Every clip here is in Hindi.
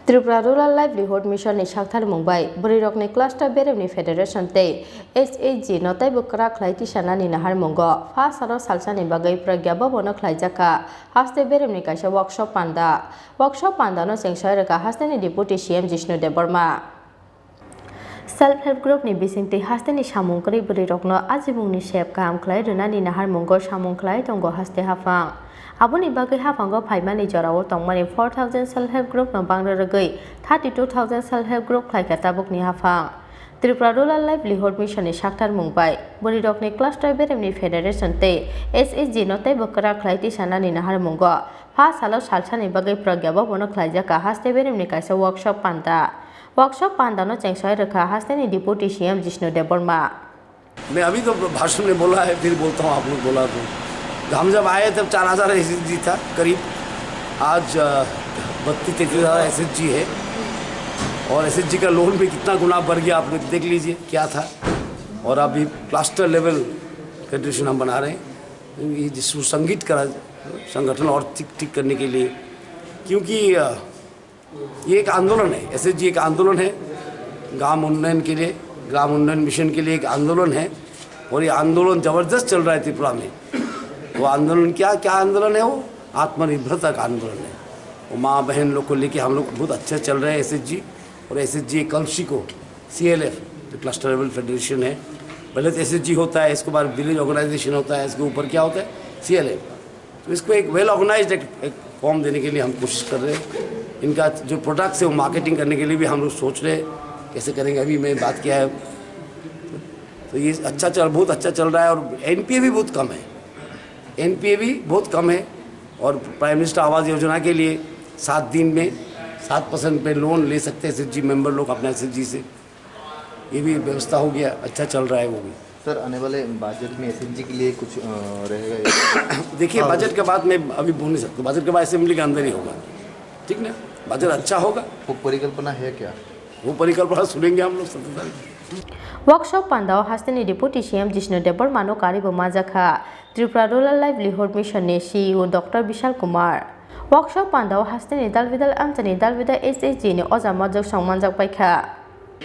त्रिपुरा रूरल लाइवलीहुड मिशन नि साकथार मुंबाई बोरिरकनि क्लास्टर बेरेमनि फेडरेशन ते SAG नताय बुकरा खलाइति सानानि नाहार मुंगो फासारो सालसानि बागै प्रज्ञा बबनो खलाइजाका हास्ते बेरेमनि काइसा वर्कशॉप पान्दानो सेंसायरका हास्तेनि deputy CM Jishnu Debbarma self help group नि बिसिंति हास्तेनि सामुंकरि बोरिरकनो आजिबुंनि सेब काम खलाइ रुनानि नाहार मुंगो सामुं खलाइ दंगो हास्ते हाफां Aboni bagai hafango paimani jorao tongmani 4,000 self help group no bangrogoi 32,000 self help group khlaikata bukni hafang Tripura Rural Livelihood Mission ni saktar mungbai borirokni cluster beremni federation te SAG no tai bokra khlaiti sanani nahar mungo pha salo salsani bagai pragya bono khlaijaka haste beremni kaisa workshop panda no chengsoi rakha haste ni deputy CM Jishnu Deborma मैं अभी तो भाषण में बोला है फिर बोलता हूँ आप लोग बोला तो हम जब आए तब 4,000 SSG था करीब आज 32-33,000 SSG है और SSG का लोन भी कितना गुना बढ़ गया आप लोग देख लीजिए क्या था और अभी क्लस्टर लेवल फेडरेशन हम बना रहे हैं ये जिसको संगठित करा संगठन और ठीक करने के लिए क्योंकि ये एक आंदोलन है SSG एक आंदोलन है ग्राम उन्नयन के लिए ग्राम उन्नयन मिशन के लिए एक आंदोलन है और ये आंदोलन ज़बरदस्त चल रहा है त्रिपुरा में वो आंदोलन क्या आंदोलन है वो आत्मनिर्भरता का आंदोलन है वो माँ बहन लोग को लेके हम लोग बहुत अच्छे चल रहे हैं SSG और SSG कलशी को CLF जो क्लस्टर लेवल फेडरेशन है पहले तो SSG होता है इसके बाद विलेज ऑर्गेनाइजेशन होता है इसके ऊपर क्या होता है CLF तो इसको एक वेल ऑर्गेनाइज्ड एक फॉर्म देने के लिए हम कोशिश कर रहे हैं इनका जो प्रोडक्ट्स है वो मार्केटिंग करने के लिए भी हम लोग सोच रहे हैं कैसे करेंगे अभी मैं बात किया है तो ये बहुत अच्छा चल रहा है और NPA भी बहुत कम है NPA भी बहुत कम है और प्राइम मिनिस्टर आवास योजना के लिए 7 दिन में 7% पे लोन ले सकते हैं SSG मेंबर लोग अपने SSG से ये भी व्यवस्था हो गया अच्छा चल रहा है वो भी सर आने वाले बजट में SSG के लिए कुछ रहेगा देखिए बजट के बाद मैं अभी बोल नहीं सकता बजट के बाद असेंबली के अंदर ही होगा ठीक ना बजट अच्छा होगा वो परिकल्पना है क्या वो परिकल्पना सुनेंगे हम लोग 17 तारीख वर्कशॉप पांदाव हास्तेनि डिप्यूटी CM जिष्णु देबबर्मानो कारिबो माजाखा त्रिपुरा रूरल लाइवलीहुड मिशन नि CEO doctor Vishal Kumar workshop पांदाव हास्तेनि दालविदाल आमचानि दालविदा SSG नि अजा मजक संमानजक पाइखा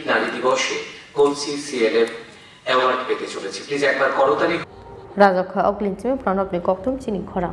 नारी दिवसे कोलसी CLF অ্যাওয়ার্ড পেতে চলেছে প্লিজ একবার করতালি রাজখা অগ্লিনচিমি প্রণবনি কক্তুম চিনি খরা